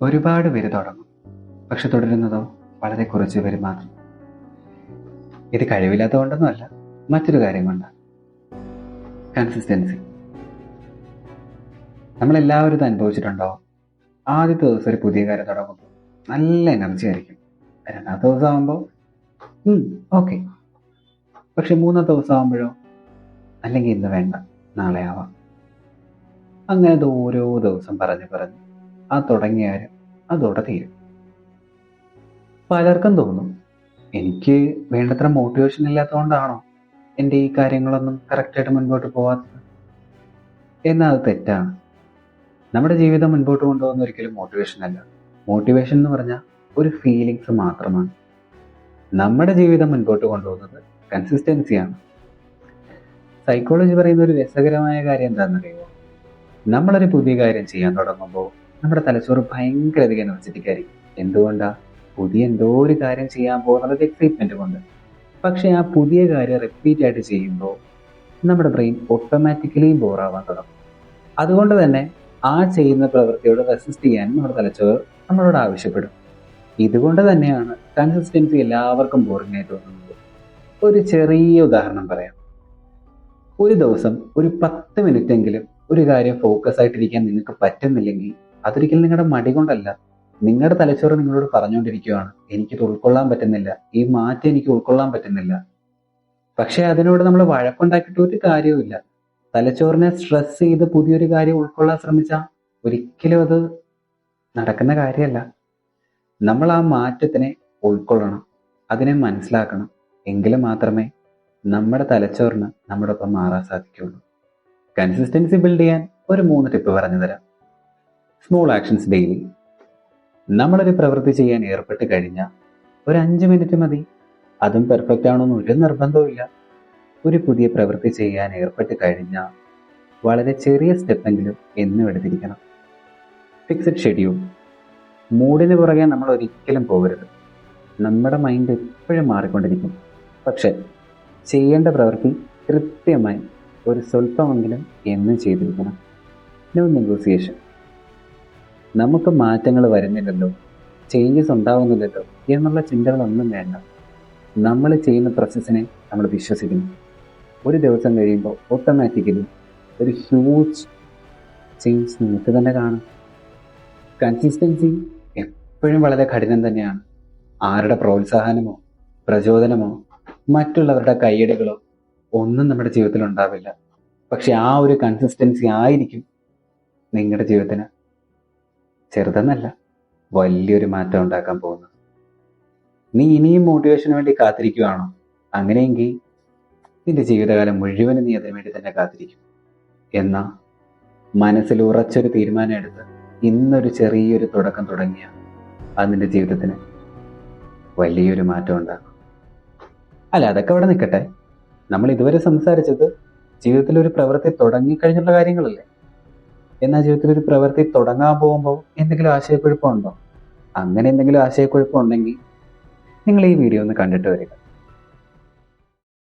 ഒരുപാട് പേര് തുടങ്ങും, പക്ഷെ തുടരുന്നതോ വളരെ കുറച്ച് പേര് മാത്രം. ഇത് കഴിവില്ലാത്തതുകൊണ്ടൊന്നുമല്ല, മറ്റൊരു കാര്യം കൊണ്ടാണ്. കൺസിസ്റ്റൻസി. നമ്മളെല്ലാവരും ഇത് അനുഭവിച്ചിട്ടുണ്ടാവും. ആദ്യത്തെ ദിവസം ഒരു പുതിയ കാര്യം തുടങ്ങുമ്പോൾ നല്ല എനർജി ആയിരിക്കും. രണ്ടാമത്തെ ദിവസം ആകുമ്പോൾ ഓക്കെ. പക്ഷെ മൂന്നാമത്തെ ദിവസം ആകുമ്പോഴോ, അല്ലെങ്കിൽ ഇന്ന് വേണ്ട, നാളെ ആവാം. അങ്ങനെ അത് ഓരോ ദിവസം പറഞ്ഞ് ആ തുടങ്ങിയ കാര്യം അതോടെ തീരും. പലർക്കും തോന്നും, എനിക്ക് വേണ്ടത്ര മോട്ടിവേഷൻ ഇല്ലാത്തതുകൊണ്ടാണോ എൻ്റെ ഈ കാര്യങ്ങളൊന്നും കറക്റ്റായിട്ട് മുൻപോട്ട് പോകാത്തത്. എന്നാൽ അത് തെറ്റാണ്. നമ്മുടെ ജീവിതം മുൻപോട്ട് കൊണ്ടുപോകുന്ന ഒരിക്കലും മോട്ടിവേഷൻ അല്ല. മോട്ടിവേഷൻ എന്ന് പറഞ്ഞാൽ ഒരു ഫീലിങ്സ് മാത്രമാണ്. നമ്മുടെ ജീവിതം മുൻപോട്ട് കൊണ്ടുപോകുന്നത് കൺസിസ്റ്റൻസിയാണ്. സൈക്കോളജി പറയുന്ന ഒരു രസകരമായ കാര്യം എന്താണെന്നറിയുമോ? നമ്മളൊരു പുതിയ കാര്യം ചെയ്യാൻ തുടങ്ങുമ്പോൾ നമ്മുടെ തലച്ചോറ് ഭയങ്കര അധികം എനർജറ്റിക് ആയിരിക്കും. എന്തുകൊണ്ടാ? പുതിയ എന്തോ ഒരു കാര്യം ചെയ്യാൻ പോകുന്നത് എക്സൈറ്റ്മെന്റ് കൊണ്ട്. പക്ഷെ ആ പുതിയ കാര്യം റിപ്പീറ്റ് ആയിട്ട് ചെയ്യുമ്പോൾ നമ്മുടെ ബ്രെയിൻ ഓട്ടോമാറ്റിക്കലി ബോറാവാൻ തുടങ്ങും. അതുകൊണ്ട് തന്നെ ആ ചെയ്യുന്ന പ്രവൃത്തിയോട് റെസിസ്റ്റ് ചെയ്യാൻ നമ്മുടെ തലച്ചോറ് നമ്മളോട് ആവശ്യപ്പെടും. ഇതുകൊണ്ട് തന്നെയാണ് കൺസിസ്റ്റൻസി എല്ലാവർക്കും ബോറിംഗ് ആയി തോന്നുന്നത്. ഒരു ചെറിയ ഉദാഹരണം പറയാം. ഒരു ദിവസം ഒരു 10 മിനിറ്റ് എങ്കിലും ഒരു കാര്യം ഫോക്കസ് ആയിട്ടിരിക്കാൻ നിങ്ങൾക്ക് പറ്റുന്നില്ലെങ്കിൽ അതൊരിക്കലും നിങ്ങളുടെ മടി കൊണ്ടല്ല. നിങ്ങളുടെ തലച്ചോറ് നിങ്ങളോട് പറഞ്ഞുകൊണ്ടിരിക്കുകയാണ്, എനിക്കിത് ഉൾക്കൊള്ളാൻ പറ്റുന്നില്ല, ഈ മാറ്റം എനിക്ക് ഉൾക്കൊള്ളാൻ പറ്റുന്നില്ല. പക്ഷെ അതിനോട് നമ്മൾ വഴക്കുണ്ടാക്കിയിട്ട് ഒരു കാര്യവുമില്ല. തലച്ചോറിനെ സ്ട്രെസ് ചെയ്ത് പുതിയൊരു കാര്യം ഉൾക്കൊള്ളാൻ ശ്രമിച്ചാൽ ഒരിക്കലും അത് നടക്കുന്ന കാര്യമല്ല. നമ്മൾ ആ മാറ്റത്തിനെ ഉൾക്കൊള്ളണം, അതിനെ മനസ്സിലാക്കണം. എങ്കിൽ മാത്രമേ നമ്മുടെ തലച്ചോറിന് നമ്മുടെ ഒപ്പം മാറാൻ സാധിക്കുള്ളൂ. കൺസിസ്റ്റൻസി ബിൽഡ് ചെയ്യാൻ ഒരു 3 ടിപ്പ് പറഞ്ഞു തരാം. Small actions daily. നമ്മളൊരു പ്രവൃത്തി ചെയ്യാൻ ഏർപ്പെട്ട് കഴിഞ്ഞാൽ ഒരു 5 മിനിറ്റ് മതി. അതും പെർഫെക്റ്റ് ആണോന്ന് ഒരു നിർബന്ധവുമില്ല. ഒരു പുതിയ പ്രവൃത്തി ചെയ്യാൻ ഏർപ്പെട്ട് കഴിഞ്ഞാൽ വളരെ ചെറിയ സ്റ്റെപ്പെങ്കിലും എന്നും എടുത്തിരിക്കണം. Fixed schedule. മൂഡിന് പുറകെ നമ്മൾ ഒരിക്കലും പോകരുത്. നമ്മുടെ മൈൻഡ് എപ്പോഴും മാറിക്കൊണ്ടിരിക്കും. പക്ഷെ ചെയ്യേണ്ട പ്രവൃത്തി കൃത്യമായി ഒരു സ്വല്പമെങ്കിലും എന്നും ചെയ്തിരിക്കണം. No negotiation. നമുക്ക് മാറ്റങ്ങൾ വരുന്നില്ലല്ലോ, ചേഞ്ചസ് ഉണ്ടാവുന്നില്ലല്ലോ എന്നുള്ള ചിന്തകളൊന്നും വേണ്ട. നമ്മൾ ചെയ്യുന്ന പ്രോസസ്സിനെ നമ്മൾ വിശ്വസിക്കുന്നു. ഒരു ദിവസം കഴിയുമ്പോൾ ഓട്ടോമാറ്റിക്കലി ഒരു ഹ്യൂജ് ചേഞ്ച് നിങ്ങൾക്ക് തന്നെ കാണും. കൺസിസ്റ്റൻസി എപ്പോഴും വളരെ കഠിനം തന്നെയാണ്. ആരുടെ പ്രോത്സാഹനമോ പ്രചോദനമോ മറ്റുള്ളവരുടെ കയ്യടികളോ ഒന്നും നമ്മുടെ ജീവിതത്തിൽ ഉണ്ടാവില്ല. പക്ഷെ ആ ഒരു കൺസിസ്റ്റൻസി ആയിരിക്കും നിങ്ങളുടെ ജീവിതത്തിന് ചെറുതെന്നല്ല വലിയൊരു മാറ്റം ഉണ്ടാക്കാൻ പോകുന്നത്. നീ ഇനിയും മോട്ടിവേഷന് വേണ്ടി കാത്തിരിക്കുകയാണോ? അങ്ങനെയെങ്കിൽ നിന്റെ ജീവിതകാലം മുഴുവനും നീ അതിനു വേണ്ടി തന്നെ കാത്തിരിക്കും. എന്നാൽ മനസ്സിൽ ഉറച്ചൊരു തീരുമാനം എടുത്ത് ഇന്നൊരു ചെറിയൊരു തുടക്കം തുടങ്ങിയ അത് നിന്റെ ജീവിതത്തിന് വലിയൊരു മാറ്റം ഉണ്ടാകും. അല്ല, അതൊക്കെ അവിടെ നിൽക്കട്ടെ. നമ്മൾ ഇതുവരെ സംസാരിച്ചത് ജീവിതത്തിൽ ഒരു പ്രവൃത്തി തുടങ്ങിക്കഴിഞ്ഞുള്ള കാര്യങ്ങളല്ലേ. എന്നാൽ ജീവിതത്തിൽ ഒരു പ്രവൃത്തി തുടങ്ങാൻ പോകുമ്പോൾ എന്തെങ്കിലും ആശയക്കുഴപ്പമുണ്ടോ? അങ്ങനെ എന്തെങ്കിലും ആശയക്കുഴപ്പം ഉണ്ടെങ്കിൽ നിങ്ങൾ ഈ വീഡിയോ ഒന്ന് കണ്ടിട്ട് വരിക.